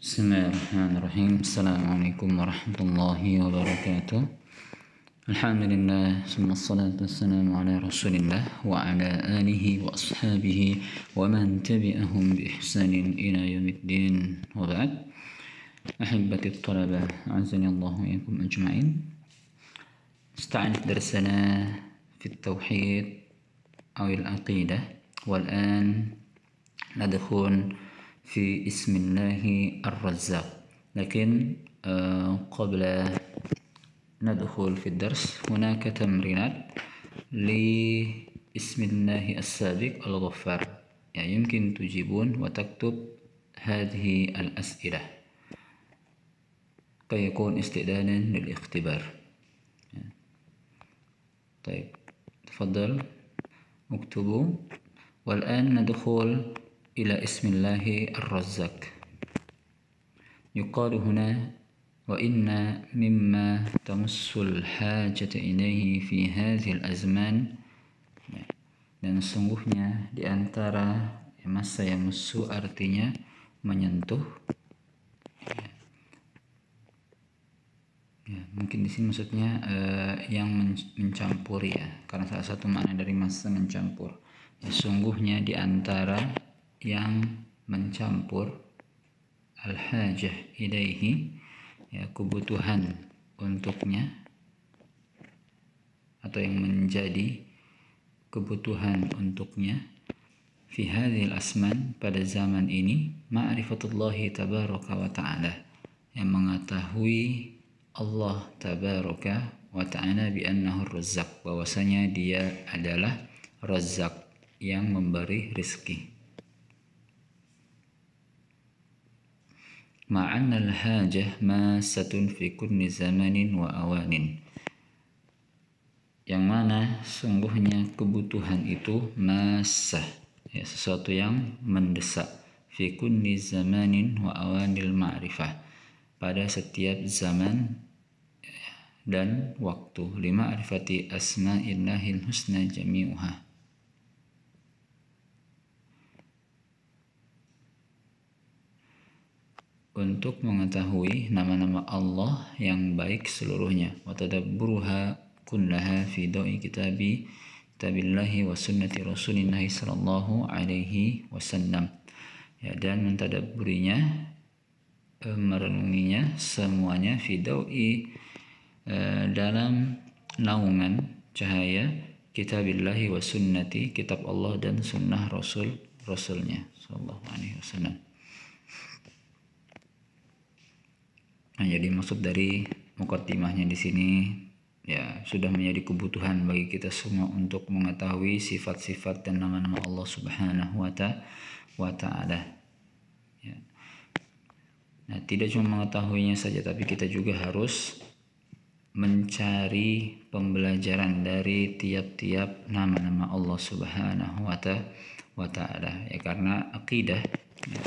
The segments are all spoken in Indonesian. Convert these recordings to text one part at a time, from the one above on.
Bismillahirrahmanirrahim. Assalamualaikum warahmatullahi wabarakatuh. Alhamdulillah, summa salatu wassalamu ala rasulillah wa ala alihi wa ashabihi wa man tabi'ahum bi ihsanin ila yaumiddin wa ba'd. Ahibati at-talaba, a'azzani Allah wa iyyakum ajma'in. استعنف درسنا في التوحيد أو العقيدة، والآن ندخل في اسم الله الرزاق. لكن قبل ندخل في الدرس هناك تمرينات لاسم الله السابق الغفار، يعني يمكن تجيبون وتكتب هذه الأسئلة كي يكون استعدادا للاختبار. طيب تفضل اكتبوا. والآن ندخل إلى اسم الله الرزاق. يقال هنا وإن مما تمس الحاجة إليه في هذه الأزمان، dan sesungguhnya di antara masa yang musuh artinya menyentuh. Ya, mungkin di sini maksudnya yang mencampuri, ya, karena salah satu makna dari masa mencampur. Ya, sungguhnya di antara yang mencampur al-hajah ilaihi, ya, kebutuhan untuknya atau yang menjadi kebutuhan untuknya fi hadhil asman, pada zaman ini, ma'rifatullahi tabaraka wa ta'ala, yang mengetahui Allah tabaraka wa ta'ala bi annahu razzaq, bahwasanya dia adalah razzaq, yang memberi rezeki. Ma'anna al-hajah masatun fi kulli zamanin wa awanin, yang mana sungguhnya kebutuhan itu masah, ya, sesuatu yang mendesak, fi kulli zamanin wa awanil ma'rifah, pada setiap zaman dan waktu, lima arifati asma'illahil husna jami'uha, untuk mengetahui nama-nama Allah yang baik seluruhnya, wa tadabburuha kullaha fi dawi kitabillahi wa sunnati rasulillahi sallallahu alaihi wasallam, ya, dan mentadabburinya, merenunginya semuanya, fi dawi, dalam naungan cahaya kitabillahi wa sunnati, kitab Allah dan sunnah rasulnya sallallahu alaihi wasallam. Nah, jadi maksud dari muqaddimahnya di sini, ya, sudah menjadi kebutuhan bagi kita semua untuk mengetahui sifat-sifat dan nama-nama Allah Subhanahu wa ta'ala. Ya. Nah, tidak cuma mengetahuinya saja, tapi kita juga harus mencari pembelajaran dari tiap-tiap nama-nama Allah Subhanahu wa ta'ala, ya, karena akidah, ya,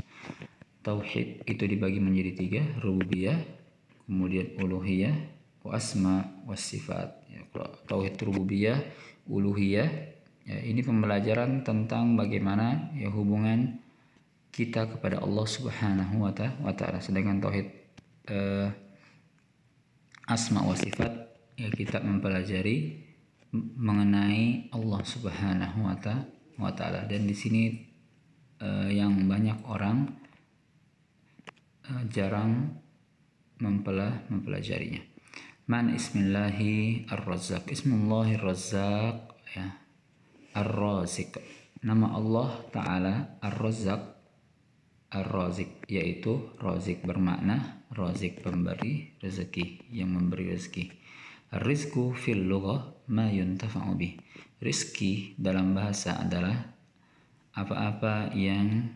tauhid itu dibagi menjadi tiga: rububiyah, kemudian uluhiyah, wa asma wa sifat. Ya, tauhid rububiyah, uluhiyah, ya, ini pembelajaran tentang bagaimana, ya, hubungan kita kepada Allah Subhanahu wa ta'ala. Sedangkan tauhid asma wa sifat, ya, kita mempelajari mengenai Allah Subhanahu wa ta'ala. Dan di sini yang banyak orang jarang mempelajarinya. Man ismillahi ar-razzaq. Ismullahi ar-razzaq, ya, ar-raziq. Nama Allah Ta'ala ar-razzaq, ar-raziq, yaitu raziq bermakna raziq, pemberi rezeki, yang memberi rezeki. Rizku fil lughah ma yuntafa'u bih. Rizki dalam bahasa adalah apa-apa yang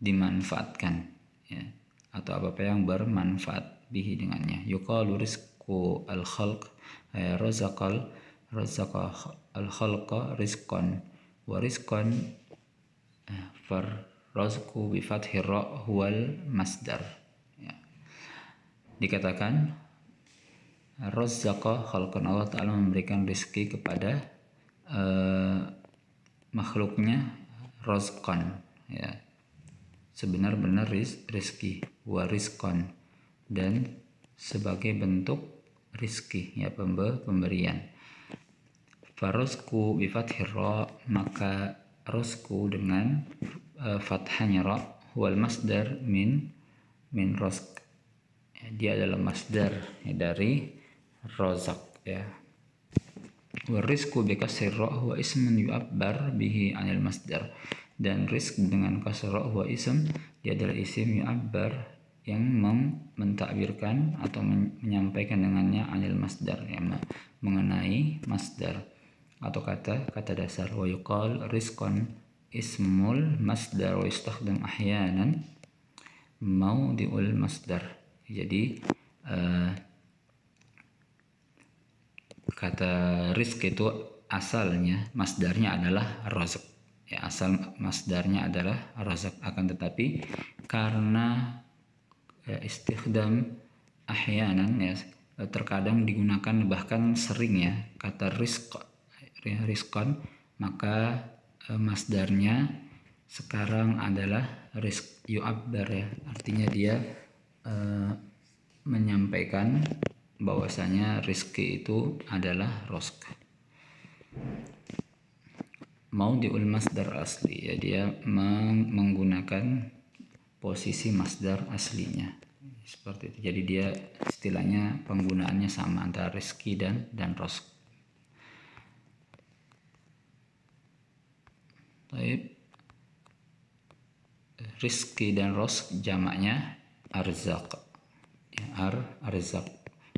dimanfaatkan, ya, atau apa-apa yang bermanfaat bihi, dengannya. Yuqalu rizqu al-khalq, razaqal al-khalqa rizqan, wa rizqan farrazqu bi fathir ra huwal masdar. Ya. Dikatakan razzaqa khalqan, Allah Ta'ala memberikan rezeki kepada makhluknya, razqan, ya, sebenar-benar rizki. wa rizqan, dan sebagai bentuk rizki, ya pemberian. Farozku bi fathir ra, maka rozku dengan fathahnya ra, wal masdar min rozq, ya, dia adalah masdar, ya, dari rozak, ya. Warizqu bi kasri ra huwa ismun yu'abbar bihi 'anil masdar, dan rizq dengan kasri ra huwa ism, dia adalah isim yu'abbar yang mentakbirkan atau menyampaikan dengannya 'anil masdar, ya, mengenai masdar atau kata dasar. Wa yuqal rizqan ismul masdar wa yustakhdam ahyanan mawdi'ul masdar. Jadi kata rizq itu asalnya masdarnya adalah razaq, ya, asal masdarnya adalah razaq, akan tetapi karena istikhdam ahyanan, ya, terkadang digunakan bahkan sering, ya, kata rizqan, maka masdarnya sekarang adalah rizq yu'abbar, ya, artinya dia menyampaikan bahwasanya rizki itu adalah rozq. Maudi'ul masdar asli, ya, dia menggunakan posisi masdar aslinya, seperti itu. Jadi dia istilahnya penggunaannya sama antara rizki dan rozq. Baik, rizki dan rozq jamaknya arzaq, ya, arzaq.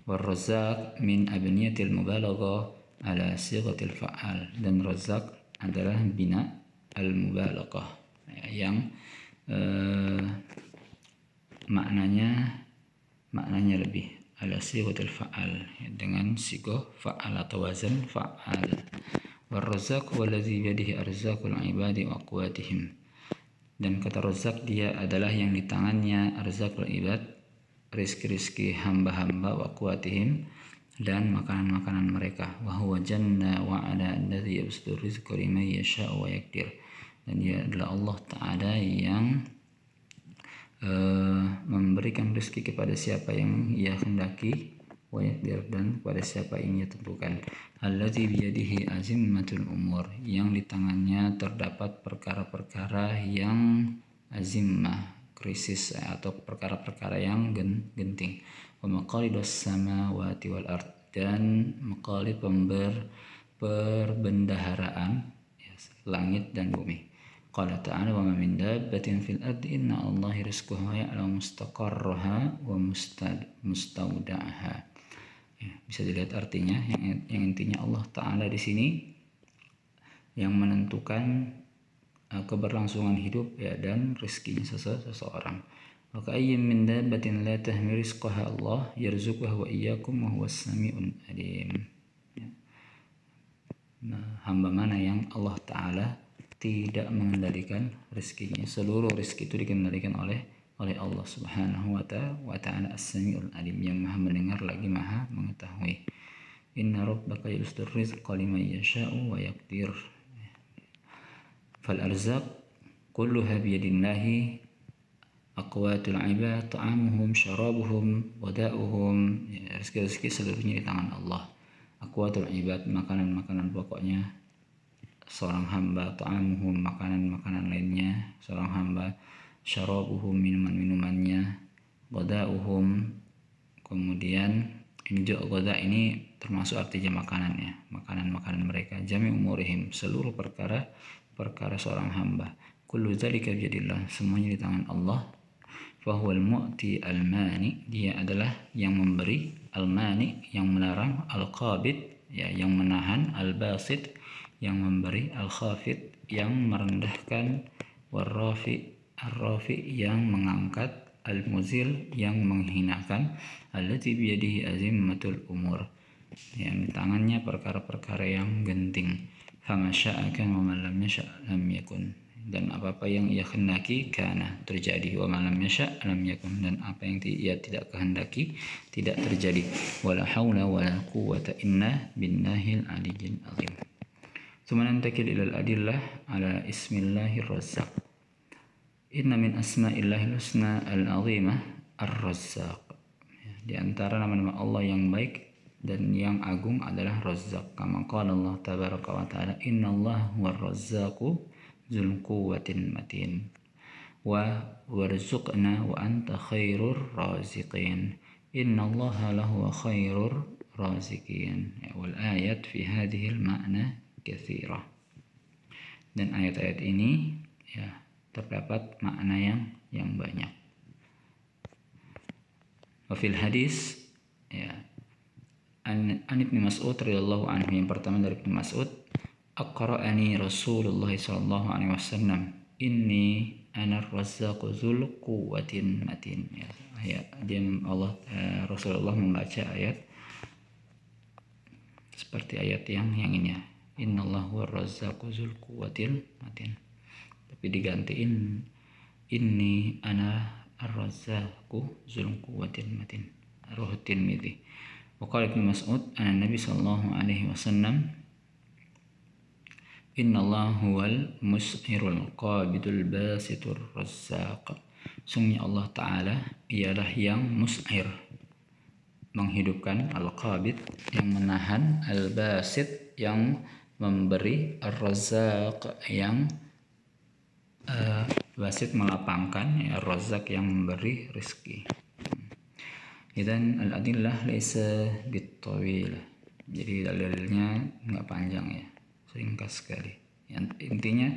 Warrazaq min abniyatil mubalaghah ala sighatil fa'al, dan razaq adalah bina al-mubalaghah, ya, yang maknanya lebih ala sighatil fa'al, ya, dengan sighah fa'al atau wazan fa'al. Warrazaq wallazi biyadihi arzaqul ibadi wa aqwatihim, dan kata razaq dia adalah yang di tangannya arzaqul ibad, rizki hamba-hamba, wa quwatihim, dan makanan-makanan mereka. Wa huwa janna wa ala alladhi yabsutu rizqa liman yasha'u wa yaqdir, dan dia adalah Allah Ta'ala yang memberikan rezeki kepada siapa yang ia hendaki, wa yaqdir, dan kepada siapa yang ia tentukan. Alladzi biyadihi azimmatul umur, yang di tangannya terdapat perkara-perkara yang azimmah, krisis, atau perkara-perkara yang genting. Wa maqalidus samawati wal ard, dan maqalid perbendaharaan, ya, langit dan bumi. Qala ta'ala wa ma min dabbatin fil ardi inna Allahi rizquha wa ya'lamu mustaqarraha wa mustawda'aha. Ya, bisa dilihat artinya, yang intinya Allah Ta'ala di sini yang menentukan keberlangsungan hidup, ya, dan rezekinya seseorang. Wa ka'ayyin min dabbatin la tahmilu rizqaha Allah yarzuquha wa iyyakum wa huwas sami'un alim. Ya. Nah, hamba mana yang Allah Ta'ala tidak mengendalikan rezekinya. Seluruh rezeki itu dikendalikan oleh Allah Subhanahu wa ta'ala, as-sami'ul alim, yang maha mendengar lagi maha mengetahui. Inna rabbaka yabsutur rizqa liman yasha'u wa yaqdir. Fal arzaq kulluha biyadillahi, aqwatul ibad ta'amuhum syarabuhum wada'uhum, ya, rezeki seluruhnya di tangan Allah. Aqwatul ibad, makanan-makanan pokoknya seorang hamba, ta'amuhum, makanan-makanan lainnya seorang hamba, syarabuhum, minuman-minumannya, wada'uhum, kemudian ini juga wada' ini termasuk artinya makanannya, makanan-makanan mereka. Jami' umurihim, seluruh perkara seorang hamba. Kullu dzalika biyadillah, semuanya di tangan Allah. Fahuwal mu'ti al-mani, dia adalah yang memberi, al-mani yang melarang, al-qabid, ya, yang menahan, al-basit yang memberi, al-khafid yang merendahkan, war-rafi, ar-rafi yang mengangkat, al-muzil yang menghinakan, allati biyadihi azimmatul umur, yang di tangannya perkara-perkara yang genting. Fama syaa kana wa man lam yasha' lam yakun, dan apa-apa yang ia kehendaki kana terjadi, wa man lam yasha' lam yakun, dan apa yang ia tidak kehendaki tidak terjadi. Wala haula wala quwwata illa billahil aliyyil azim. Tsumma nantakil ila al-adillah ala ismillahir razzaq. Inna min asma'illahil husna al-azimah Ar-Razzaq. Di antara nama-nama Allah yang baik dan yang agung adalah Razzaq. Kama qala Allah tabaraka wa ta'ala, innallaha huwar razzaqu dzul quwwatil matin. Warzuqna wa anta khairur raziqin. Innallaha lahu khairur raziqin. Wal ayat fi hadhil ma'na katsirah. Dan ayat-ayat ini ya terdapat makna yang banyak. Wa fil hadis ya an Ibnu Mas'ud radhiyallahu anhu, yang pertama dari Ibnu Mas'ud, aqra'ani Rasulullah sallallahu alaihi wasallam inni ana ar-razzaqu dzul quwwatin matin. Ya, Rasulullah membaca ayat seperti ayat yang ini ya, innallahu ar-razzaqu dzul quwwatil matin, tapi digantiin inni ana ar-razzaqu dzul quwwatil matin. Rawahu Tirmidzi. Wa qala Ibnu Mas'ud an Nabi sallallahu alaihi wasallam, innallahu huwal mus'irul qabidul basitur razzaq. Sungguhnya Allah Ta'ala ialah yang mus'ir, menghidupkan, al-qabid yang menahan, al-basit yang memberi, ar-razzaq yang basit melapangkan, ya, ar-razzaq yang memberi rezeki. Idzan al-adillah laisa bitawil. Jadi dalilnya enggak panjang ya, ringkas sekali. Intinya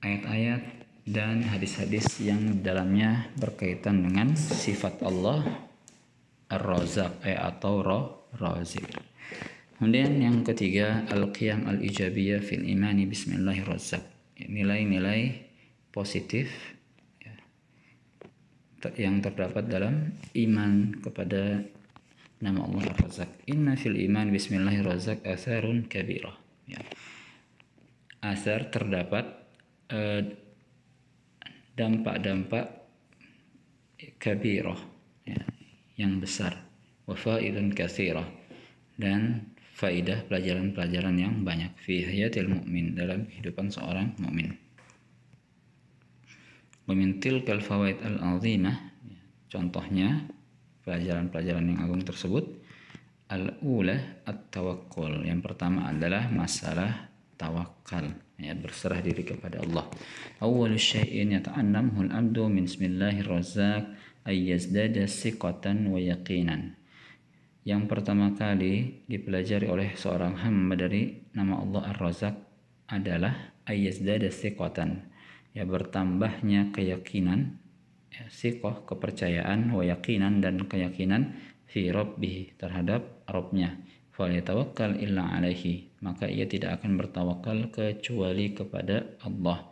ayat-ayat dan hadis-hadis yang dalamnya berkaitan dengan sifat Allah Ar-Razzaq atau Razik. Kemudian yang ketiga, al-qiyam al-ijabiyah fil imani bismillahirrazzaq. Nilai-nilai positif yang terdapat dalam iman kepada nama Allah Ar-Razzaq. Inna fil iman bismillahirrazzaq atharun kabirah. Ya. Athar terdapat dampak-dampak kabirah, ya, yang besar. Wa faidun katsirah, dan faidah pelajaran-pelajaran yang banyak fi hayatil mu'min, dalam kehidupan seorang mukmin. Min tilkal fawaid al-azimah, contohnya pelajaran-pelajaran yang agung tersebut, al-ula at-tawakkul. Yang pertama adalah masalah tawakal, ya, berserah diri kepada Allah. Awwalu syai'in yata'annamhu al-'abdu min bismillahirrazzaq ay yazdada siqatan wa yaqinan. Yang pertama kali dipelajari oleh seorang hamba dari nama Allah Ar-Razzaq adalah ay yazdada siqatan, ya, bertambahnya keyakinan, ya, siqah kepercayaan, wa yaqinan dan keyakinan, fi rabbih terhadap Rabbnya. Falyatawakkal illa alaihi, maka ia tidak akan bertawakal kecuali kepada Allah.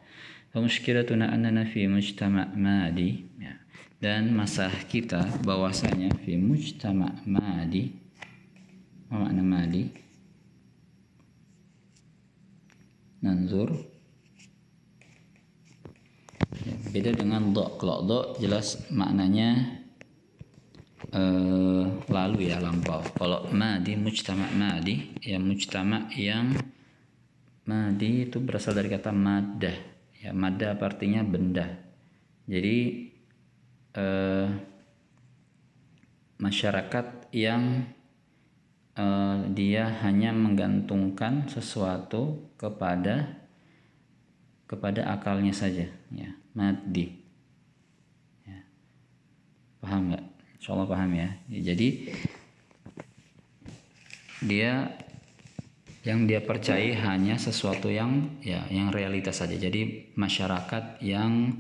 Fa mushkilatuna annana fi mujtama' madi, ya, dan masalah kita bahwasanya fi mujtama' madi, apa makna madi? Nanzur. Beda dengan do. Kalau do jelas maknanya lalu, ya, lampau. Kalau madi, mujtama' madi, ya, mujtama' yang madi itu berasal dari kata maddah, ya, maddah artinya benda. Jadi masyarakat yang dia hanya menggantungkan sesuatu kepada akalnya saja, ya, maddi, ya. Paham nggak? Insyaallah paham ya. Jadi yang dia percayai hanya sesuatu yang, ya, yang realitas saja. Jadi masyarakat yang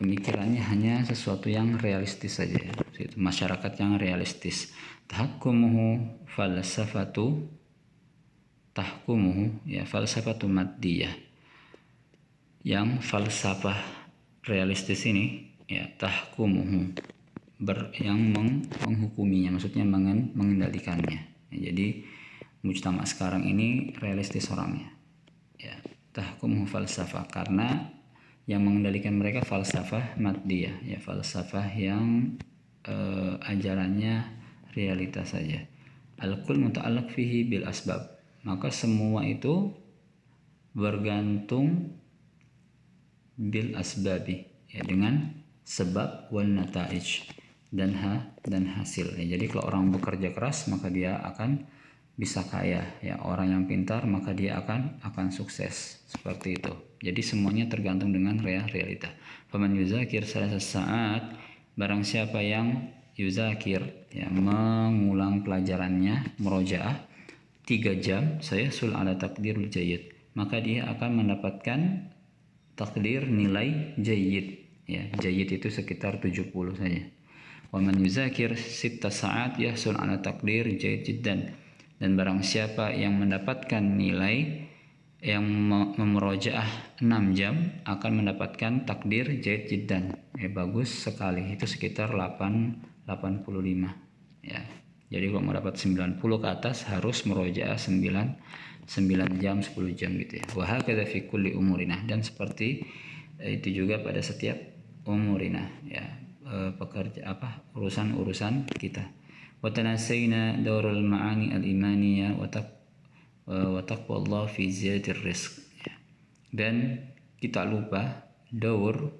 pemikirannya hanya sesuatu yang realistis saja, ya. Masyarakat yang realistis. Tahkumuhu, ya, falsafatu maddiyah. Yang falsafah realistis ini, ya, tahkumuhu, yang menghukuminya, maksudnya mengendalikannya. Ya, jadi mujtama sekarang ini realistis orangnya, ya, tahkumuhu falsafah, karena yang mengendalikan mereka falsafah maddiyah, ya, falsafah yang ajarannya realitas saja. Al-kul muta'allaq fihi bil asbab, maka semua itu bergantung bil asbabi, ya, dengan sebab wal nataij dan hasil. Ya, jadi kalau orang bekerja keras maka dia akan bisa kaya, ya. Orang yang pintar maka dia akan sukses, seperti itu. Jadi semuanya tergantung dengan realita. Faman yuzakir salasa saat, barang siapa yang yuzakir, ya, mengulang pelajarannya, murojaah 3 jam, saya sul ala takdirul jayyid, maka dia akan mendapatkan takdir nilai jayyid, ya. Jayyid itu sekitar 70 saja. Wa man yuzakir 6 saat yahsul ala takdir jayyid jiddan, dan barang siapa yang mendapatkan nilai yang memurojaah 6 jam akan mendapatkan takdir jayyid jiddan, bagus sekali, itu sekitar 85, ya. Jadi kalau mau dapat 90 ke atas harus murojaah 9 jam, 10 jam gitu, ya. Wa hakadha fi kulli umurina, dan seperti itu juga pada setiap umurina, ya, urusan kita. Wa tanasayna daurul ma'ani al-imaniyah wa taqwallah fi ziyadatir rizq, ya. Dan kita lupa daur,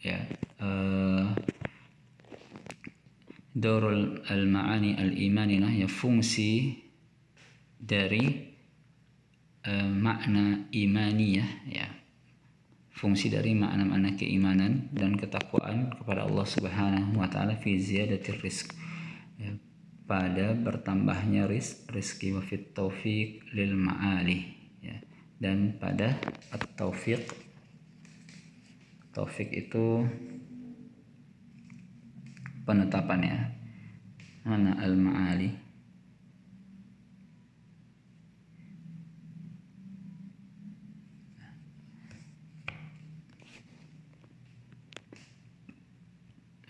ya, daurul al-ma'ani al-imaniyah, ya, fungsi dari makna imaniyah, ya, fungsi dari makna-makna keimanan dan ketakwaan kepada Allah Subhanahu wa taala fi ziyadatir rizq, ya, pada bertambahnya rizki, wa fit taufiq lil ma'ali, ya, dan pada at-taufiq. Taufik itu penetapannya, mana al-ma'ali,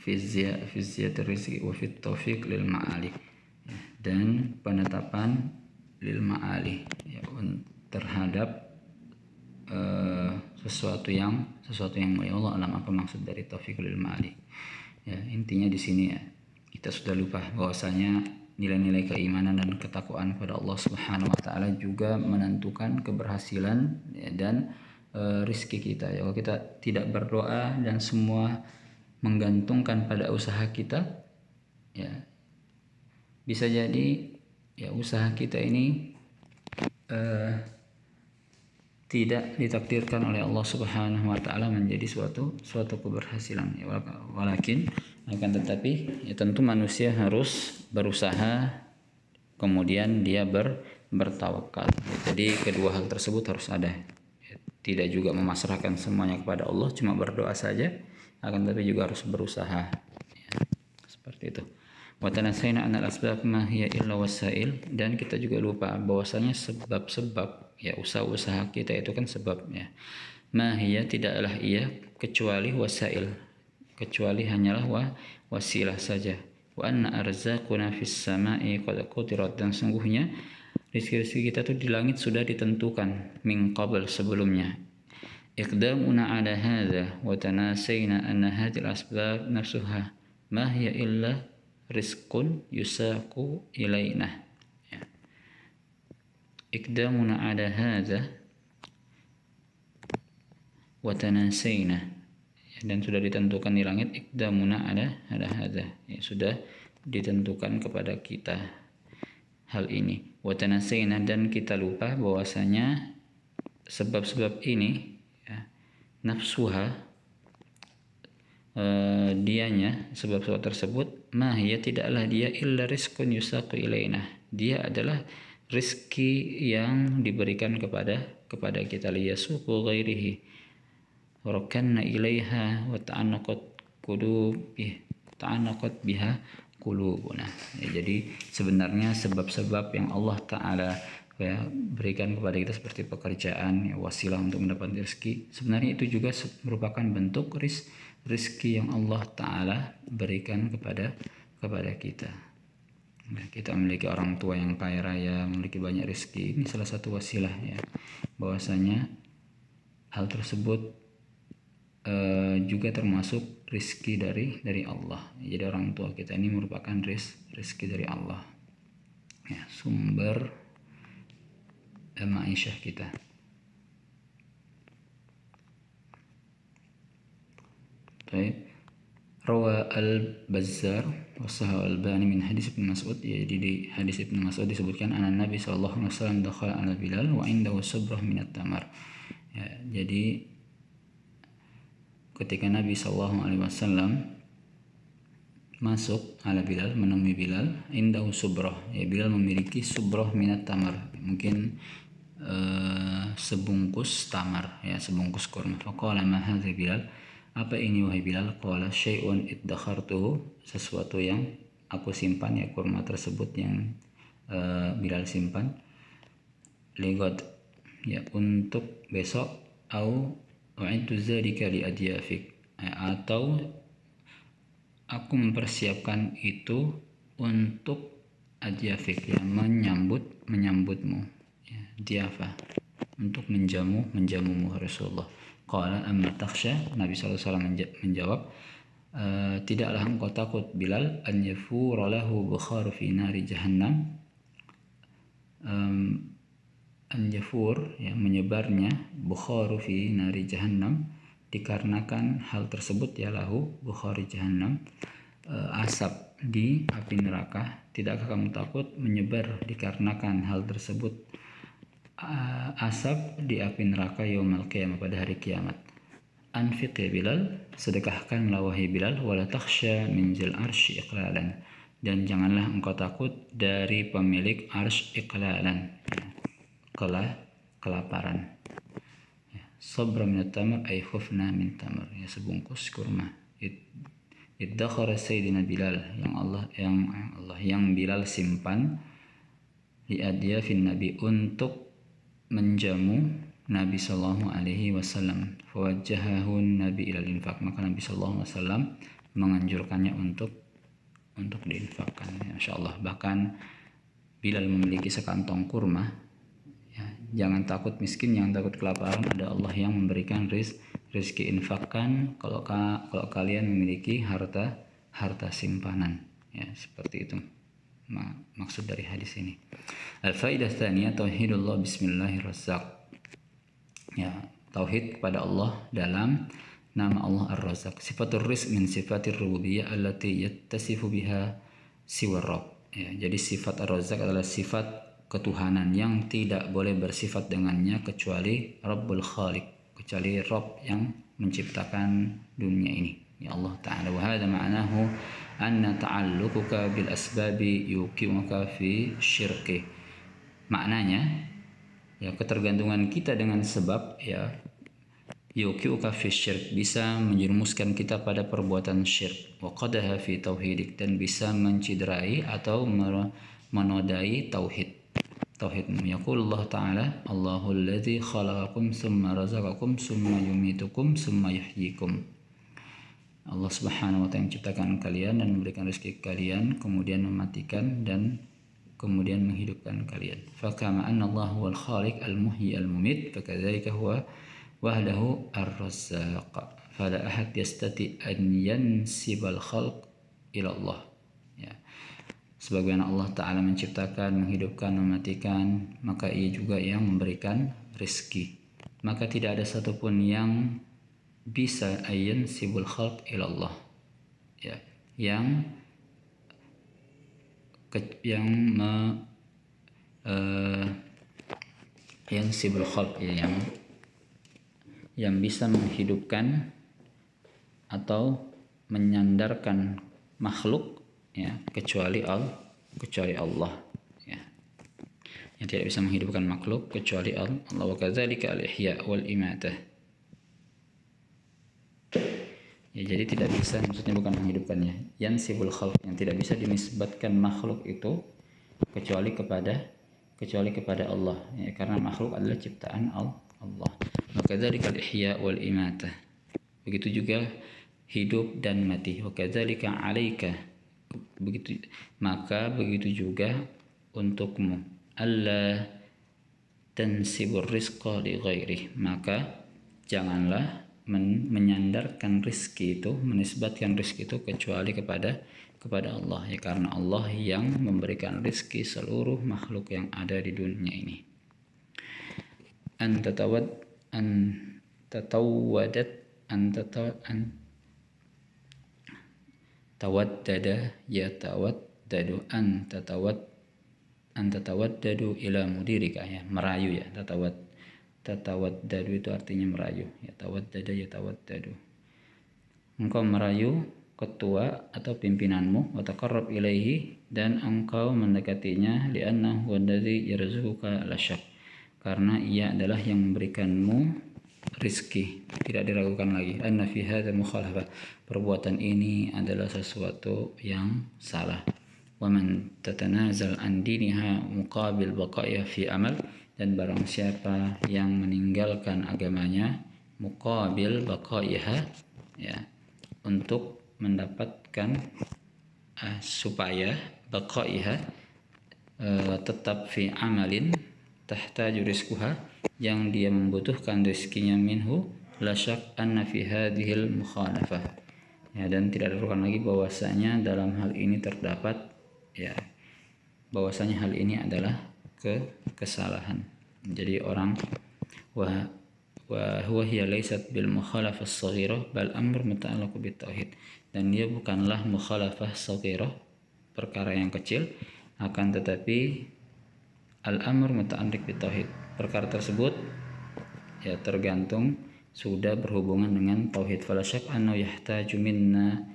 fi ziyatir rizki wa fit taufiq lil ma'ali, dan penetapan lil ma'ali, ya, terhadap sesuatu yang mulia. Allah alam apa maksud dari taufiq lil ma'ali, ya. Intinya di sini, ya, kita sudah lupa bahwasanya nilai-nilai keimanan dan ketakwaan kepada Allah Subhanahu wa taala juga menentukan keberhasilan, ya, dan rizki kita, ya. Kalau kita tidak berdoa dan semua menggantungkan pada usaha kita, ya, bisa jadi, ya, usaha kita ini tidak ditakdirkan oleh Allah Subhanahu wa taala menjadi suatu keberhasilan, ya. Walakin akan tetapi, ya, tentu manusia harus berusaha, kemudian dia bertawakal. Jadi kedua hal tersebut harus ada, ya. Tidak juga memasrahkan semuanya kepada Allah, cuma berdoa saja, akan tetapi juga harus berusaha, ya. Seperti itu. Wa tanasayna anal asbab ma hiya illa wasail, dan kita juga lupa bahwasanya sebab-sebab, ya, usaha-usaha kita itu kan sebabnya. Ma hiya, tidaklah ia kecuali wasail, kecuali hanyalah wasilah saja. Wa anna arzaquna fis sama'i qad qutirat, dan sungguhnya rezeki kita tuh di langit sudah ditentukan min qabl, sebelumnya. Iqdamuna ala hadza wa tanasayna anna hadhil asbab nafsuha ma hiya illa rizqun yusaqu ilaina, ya. Iqdamuna ala hadza wa tanasayna, dan sudah ditentukan di langit. Iqdamuna ala hadza, ya, sudah ditentukan kepada kita hal ini. Wa tanasayna, dan kita lupa bahwasanya sebab-sebab ini, ya, nafsuha, dianya, sebab-sebab tersebut, mahiyya, tidaklah dia illa rizqun yusaqu ilaina, dia adalah rizki yang diberikan kepada kita, liyasuqu ghairihi rakanna ilaiha wa ta'anaqat biha qulubuna, ya. Jadi sebenarnya sebab-sebab yang Allah taala, ya, berikan kepada kita seperti pekerjaan, ya, wasilah untuk mendapat rezeki, sebenarnya itu juga merupakan bentuk rizki yang Allah taala berikan kepada kita. Nah, kita memiliki orang tua yang kaya raya, memiliki banyak rezeki, ini salah satu wasilah, ya, bahwasanya hal tersebut juga termasuk rizki dari Allah. Jadi orang tua kita ini merupakan rizki dari Allah, ya, sumber ma'isyah kita. Baik. Rawa al-Bazzar wa Sahih al-Albani min hadis Ibnu Mas'ud. Jadi di hadis Ibnu Mas'ud disebutkan anna Nabi sallallahu alaihi wasallam dakhala ala Bilal wa indahu subrah min at-tamar. Ya, jadi ketika Nabi sallallahu alaihi wasallam masuk ala Bilal, menemui Bilal, indahu subrah. Ya, Bilal memiliki subrah min at-tamar. Mungkin sebungkus tamar, ya, sebungkus kurma. Faqala ma hadza Bilal? Apa ini wahai Bilal? Qala syai'un iddakhartuhu, sesuatu yang aku simpan, ya, kurma tersebut yang Bilal simpan. Ligad, ya, untuk besok. Au u'idtu dzalika li adyafik, atau aku mempersiapkan itu untuk adyafik, ya, menyambutmu, ya, diafa, untuk menjamumu Rasulullah. Qala amma takhsha, Nabi SAW menjawab, tidaklah engkau takut Bilal, an yafura lahu bukhar fi nari jahannam, an yafur, ya, menyebarnya, bukhar fi nari jahannam, dikarenakan hal tersebut, ya, lahu bukhari jahannam, asap di api neraka. Tidakkah kamu takut menyebar dikarenakan hal tersebut asap di api neraka yaumal qiyamah, pada hari kiamat. Anfiq ya Bilal, sedekahkanlah wahai Bilal, wala takhsha min zil arsy iqlalan, dan janganlah engkau takut dari pemilik arsy iqlalan, kelaparan. Sabra min at-tamr ay khufna min tamr, ya, sebungkus kurma. Iddakhara sayyidina Bilal, yang Bilal simpan, li adyafin Nabi, untuk menjamu Nabi sallallahu alaihi wasallam. Fawajjahahun Nabi ilal infak, maka Nabi sallallahu alaihi wasallam menganjurkannya untuk diinfakkan. Insyaallah, bahkan Bilal memiliki sekantong kurma, ya, jangan takut miskin, jangan takut kelaparan, ada Allah yang memberikan rezeki. Infakkan kalau kalian memiliki harta simpanan, ya, seperti itu maksud dari hadis ini. Al-faidah tsaniyah, tauhidullah bismillahirrazzaq, ya, tauhid kepada Allah dalam nama Allah Ar-Razzaq. Sifatur rizq min sifatir rububiyyah allati yattasifu biha siwar rabb, ya, jadi sifat Ar-Razzaq adalah sifat ketuhanan yang tidak boleh bersifat dengannya kecuali Rabbul Khaliq, kecuali Rabb yang menciptakan dunia ini, ya, Allah Ta'ala. Wa hadha ma'nahu anna ta'alluquka bil asbabi yuqimuka fi syirki. Maknanya, ya, ketergantungan kita dengan sebab, ya, yuqimuka fi syirk, bisa menjerumuskan kita pada perbuatan syirk. Wa qadaha fi tauhidik, dan bisa menciderai atau menodai tauhidmu. Yaqulullah Ta'ala, Allahul ladzi khalaqakum summa razaqakum summa yumitukum summa yuhyikum. Allah Subhanahu wa Ta'ala menciptakan kalian dan memberikan rezeki kalian, kemudian mematikan dan kemudian menghidupkan kalian. Fakama anna Allah huwal khaliq al-muhyi al-mumit, fakadzalika huwa wahdahu ar-razzaq. Fala ahad yastati an yansibal khalq ila Allah. Ya. Sebagaimana Allah Ta'ala menciptakan, menghidupkan, mematikan, maka ia juga yang memberikan rezeki. Maka tidak ada satupun yang bisa ayyan sibul khalq ilallah, ya, yang sibul khalq, ya, yang bisa menghidupkan atau menyandarkan makhluk, ya, kecuali Allah, ya, yang tidak bisa menghidupkan makhluk kecuali Allah. Wa kadzalika al-ihya wal imatah. Ya, jadi tidak bisa, maksudnya bukan menghidupkannya, yansibul khalq, yang tidak bisa dinisbatkan makhluk itu kecuali kepada Allah, ya, karena makhluk adalah ciptaan Allah. Maka dzalika al-ihya wal imatah, begitu juga hidup dan mati. Wa kadzalika 'alaika, begitu juga untukmu, alla tansibur rizqa li ghairi, maka janganlah menyandarkan rizki itu, menisbatkan rizki itu kecuali kepada Allah, ya, karena Allah yang memberikan rizki seluruh makhluk yang ada di dunia ini. tawaddada yatawaddadu, an tatawaddadu ila mudirika, ya, merayu, ya, tatawaddadu itu artinya merayu, yatawaddada yatawaddadu, engkau merayu ketua atau pimpinanmu, wa taqarrab ilaihi, dan engkau mendekatinya, li'annahu alladzi yarzuquka la syak, karena ia adalah yang memberikanmu rizki, tidak diragukan lagi. Anna fi hadza mukhalafah, perbuatan ini adalah sesuatu yang salah. Wa man tatanazal an diniha muqabil baqaiha fi amal, dan barang siapa yang meninggalkan agamanya muqabil baqaiha, ya, untuk mendapatkan supaya baqaiha tetap fi amalin tahtaju rizquha, yang dia membutuhkan rizkinya, minhu la syak anna fi hadhil mukhalafah, ya, dan tidak diragukan lagi bahwasanya dalam hal ini terdapat, ya, bahwasanya hal ini adalah kesalahan. Jadi orang wa huwa hiya laysat bil mukhalafah as-saghirah bal amr muta'allaq bit tauhid, dan dia bukanlah mukhalafah saghirah, perkara yang kecil, akan tetapi al-amr muta'alliq bit tauhid, perkara tersebut, ya, tergantung sudah berhubungan dengan tauhid. Fala syak annahu yahtaju minna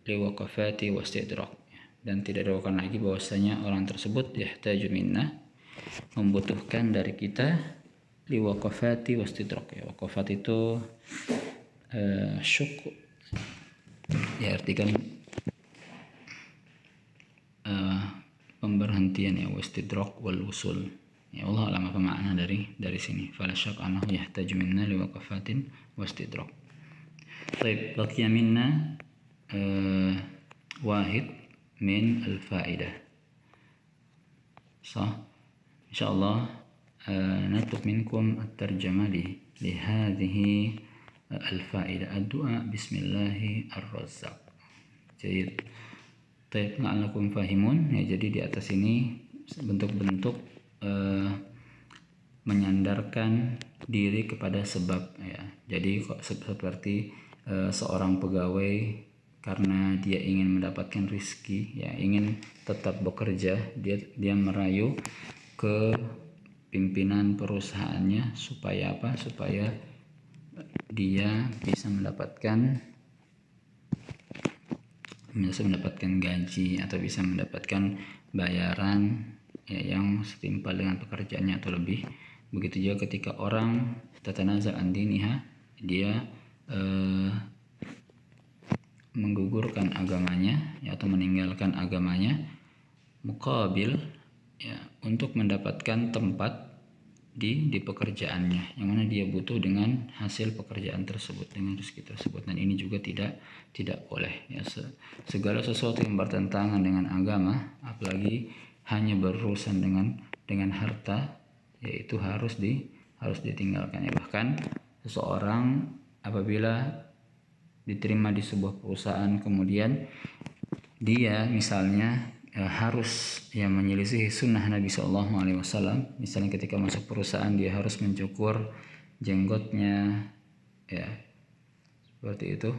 liwaqafati wastidrak, dan tidak diragukan lagi bahwasanya orang tersebut yahtaju minna, membutuhkan dari kita, liwaqafati wastidrak, ya, waqafat itu syuk, ya, artikan pemberhentian, ya, wastidrak wal usul, ya, Allah alam apa makna dari sini. Fala syak annahu yahtaju minna liwaqafatin wastidrak. Baik, baqiya minna wahid min al-faidah. Sah, insyaallah natlub minkum at-tarjamah li hadhihi al-faidah, ad-du'a bismillahi ar-razzaq. Jadi taib la'allakum fahimun, ya, jadi di atas ini bentuk-bentuk menyandarkan diri kepada sebab, ya. Jadi seperti seorang pegawai, karena dia ingin mendapatkan rizki, ya, ingin tetap bekerja, dia merayu ke pimpinan perusahaannya supaya apa? Supaya dia bisa mendapatkan gaji atau bisa mendapatkan bayaran, ya, yang setimpal dengan pekerjaannya atau lebih. Begitu juga ketika orang tatanazal an diniha, dia menggugurkan agamanya, ya, atau meninggalkan agamanya, muqabil, ya, untuk mendapatkan tempat di pekerjaannya, yang mana dia butuh dengan hasil pekerjaan tersebut, dengan rezeki tersebut, dan ini juga tidak boleh, ya, segala sesuatu yang bertentangan dengan agama, apalagi hanya berurusan dengan harta, yaitu harus ditinggalkan, ya. Bahkan seseorang apabila diterima di sebuah perusahaan, kemudian dia misalnya harus, ya, menyelisihi sunnah Nabi SAW. Misalnya ketika masuk perusahaan dia harus mencukur jenggotnya, ya, seperti itu,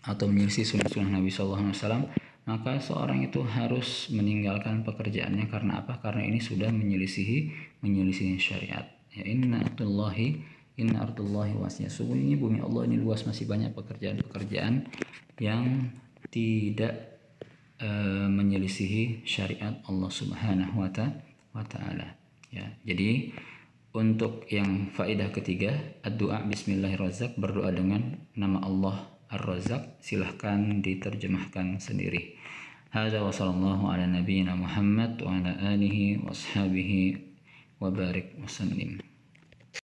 atau menyelisih sunnah Nabi SAW, maka seorang itu harus meninggalkan pekerjaannya. Karena apa? Karena ini sudah menyelisihi syariat, ya. Inna ardullahi wasi'ah, sungguhnya bumi Allah ini luas, masih banyak pekerjaan-pekerjaan yang tidak menyelisihi syariat Allah Subhanahu wa ta'ala, ya. Jadi untuk yang faedah ketiga, ad-du'a bismillahirrahmanirrahim, berdoa dengan nama Allah Ar-Razzaq, silahkan diterjemahkan sendiri. Hadza wa sallallahu ala nabiyyina Muhammad wa ala alihi wa ashabihi wa barik wa sallim.